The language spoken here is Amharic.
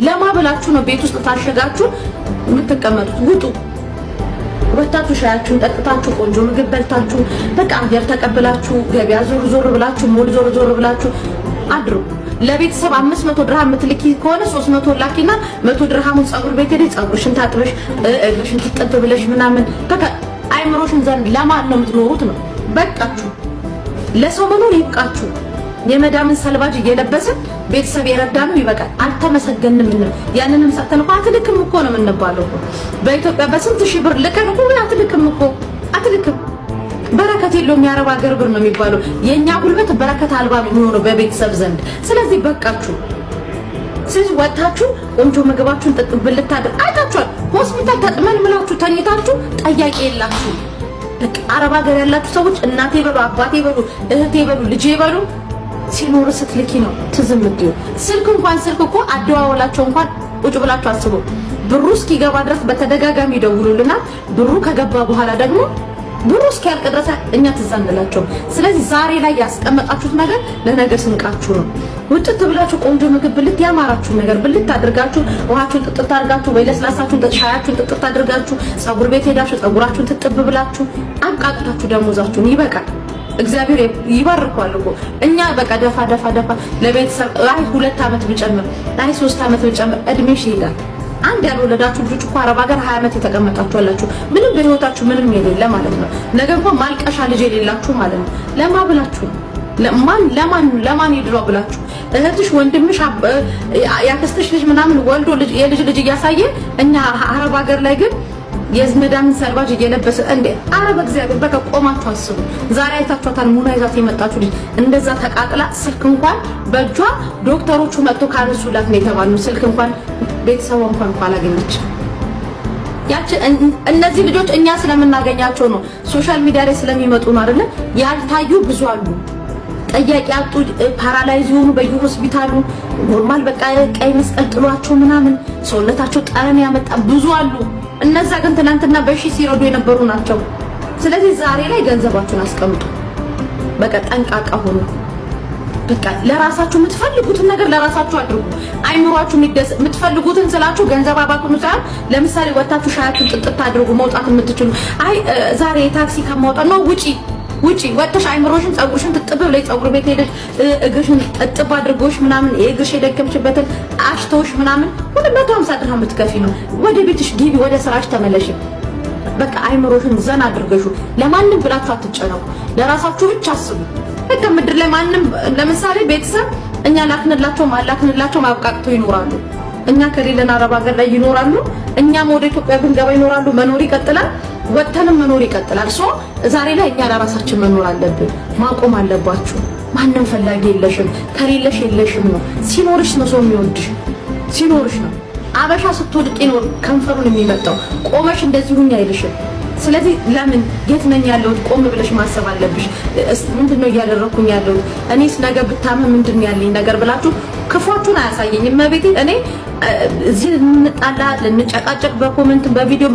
ለማብላችሁ ነው ቤት ውስጥ ታሸጋችሁ የምትቀመጡት። ውጡ፣ ወጣቱ ሻያችሁን ጠጥታችሁ ቆንጆ ምግብ በልታችሁ በቃ አየር ተቀብላችሁ ገበያ ዞር ዞር ብላችሁ ሞል ዞር ዞር ብላችሁ አድሩ። ለቤተሰብ 500 ድርሃም የምትልኪ ከሆነ 300 ላኪና 100 ድርሃሙን ፀጉር ቤት ሄደሽ ፀጉርሽን ታጥበሽ እግርሽን ትጠብ ብለሽ ምናምን በቃ አይምሮሽን ዘንድ ለማን ነው የምትኖሩት ነው። በቃችሁ፣ ለሰው መኖር ይብቃችሁ። የመዳምን ሰልባጅ እየለበስን ቤተሰብ የረዳነው ይበቃል። አልተመሰገንም ነው ያንንም ሰተን እኮ አትልክም እኮ ነው የምንባለው። በኢትዮጵያ በስንት ሺህ ብር ልከን እኮ አትልክም እኮ አትልክም። በረከት የለውም የአረብ ሀገር ብር ነው የሚባለው። የኛ ጉልበት በረከት አልባ ነው የሚሆነው በቤተሰብ ዘንድ። ስለዚህ በቃችሁ። ስለዚህ ወጣችሁ ቆንጆ ምግባችሁን ጥጥብል ታድር አይታችኋል። ሆስፒታል ተጥመልምላችሁ ተኝታችሁ ጠያቂ የላችሁ። በቃ አረብ ሀገር ያላችሁ ሰዎች እናቴ በሉ አባቴ በሉ እህቴ በሉ ልጄ በሉ ሲኖር ስትልኪ ነው ትዝም ምትዩ። ስልክ እኮ አደዋወላቸው እንኳን ቁጭ ብላችሁ አስቡ። ብሩ እስኪገባ ድረስ በተደጋጋሚ ይደውሉልናል። ብሩ ከገባ በኋላ ደግሞ ብሩ እስኪያልቅ ድረስ እኛ ትዝ አንላቸው። ስለዚህ ዛሬ ላይ ያስቀመጣችሁት ነገር ለነገ ስንቃችሁ ነው። ውጥት ብላችሁ ቆንጆ ምግብ ብልት ያማራችሁ ነገር ብልት አድርጋችሁ ውሃችሁን ጥጥት አድርጋችሁ ወይ ለስላሳችሁን ሻያችሁን ጥጥት አድርጋችሁ ፀጉር ቤት ሄዳችሁ ፀጉራችሁን ትጥብ ብላችሁ አቃቅታችሁ ደሞዛችሁን ይበቃል። እግዚአብሔር ይባርካል እኮ እኛ በቃ ደፋ ለቤተሰብ አይ 2 አመት ብጨምር አይ 3 አመት ብጨምር እድሜሽ ይሄዳል። አንድ ያልወለዳችሁ ልጆች እኮ አረብ ሀገር 20 አመት የተቀመጣችሁ አላችሁ። ምንም በህይወታችሁ ምንም የሌለ ማለት ነው። ነገ እንኳን ማልቀሻ ልጅ የሌላችሁ ማለት ነው። ለማብላችሁ ለማን ይድረው ብላችሁ እህትሽ ወንድምሽ ያክስትሽ ልጅ ምናምን ወልዶ የልጅ እያሳየ እኛ አረብ ሀገር ላይ ግን የመዳምን ሰልባጅ እየለበሰ እንዴ! አረብ እግዚአብሔር በቃ ቆማችሁ አስቡ። ዛሬ አይታችኋታል። ሙና ይዛት የመጣችሁ ልጅ እንደዛ ተቃጥላ ስልክ እንኳን በእጇ ዶክተሮቹ መጥቶ ካነሱላት ነው የተባለው። ስልክ እንኳን ቤተሰቧ እንኳን አላገኘች። ያቺ እነዚህ ልጆች እኛ ስለምናገኛቸው ነው፣ ሶሻል ሚዲያ ላይ ስለሚመጡ ነው አይደለ? ያልታዩ ብዙ አሉ። ጠያቂ ያጡ ፓራላይዝ የሆኑ በየሆስፒታሉ ኖርማል በቃ ቀይ መስቀል ጥሏቸው ምናምን ሰውነታቸው ጠረን ያመጣ ብዙ አሉ። እነዛ ግን ትናንትና በሺ ሲረዱ የነበሩ ናቸው። ስለዚህ ዛሬ ላይ ገንዘባችሁን አስቀምጡ። በቃ ጠንቃቃ ሆኑ። በቃ ለራሳችሁ የምትፈልጉትን ነገር ለራሳችሁ አድርጉ። አይምሯችሁ የምትፈልጉትን ስላችሁ ገንዘብ አባክኑ ሳይሆን ለምሳሌ ወጣችሁ ሻያችሁን ጥጥት አድርጉ። መውጣት የምትችሉ አይ ዛሬ ታክሲ ከማውጣት ነው ውጪ ወጥተሽ አይምሮሽን ፀጉርሽን ትጥብ ብለሽ ፀጉር ቤት ሄደሽ እግርሽን ጥጥብ አድርጎሽ ምናምን የእግርሽ የደከምሽበትን አሽቶሽ ምናምን 250 ድርሃም ብትከፊ ነው። ወደ ቤትሽ ግቢ፣ ወደ ስራሽ ተመለሽ። በቃ አይምሮሽን ዘና አድርገሹ። ለማንም ብላችሁ አትጨነቁ፣ ለራሳችሁ ብቻ አስቡ። በቃ ምድር ላይ ማንም ለምሳሌ ቤተሰብ እኛ ላክንላቸው ማብቃቅተው ይኖራሉ። እኛ ከሌለን አረብ ሀገር ላይ ይኖራሉ። እኛም ወደ ኢትዮጵያ ብንገባ ይኖራሉ። መኖር ይቀጥላል። ወተንም መኖር ይቀጥላል። ዛሬ ላይ እኛ ለራሳችን መኖር አለብን። ማቆም አለባችሁ። ማንም ፈላጊ የለሽም፣ ከሌለሽ የለሽም ነው። ሲኖርሽ ነው ሰው የሚወድሽ፣ ሲኖርሽ ነው። አበሻ ስትወድቅ ነው ከንፈሩን የሚመጣው። ቆመሽ እንደዚህ ሁኝ አይልሽም። ስለዚህ ለምን የት ነኝ ያለሁት ቆም ብለሽ ማሰብ አለብሽ። ምንድነው እያደረኩኝ ያለሁት? እኔስ ነገ ብታመም ምንድነው ያለኝ ነገር ብላችሁ ክፉአችሁን አያሳየኝም። መቤቴ እኔ እዚህ እንጣላ ልንጨቃጨቅ በኮሜንት በቪዲዮ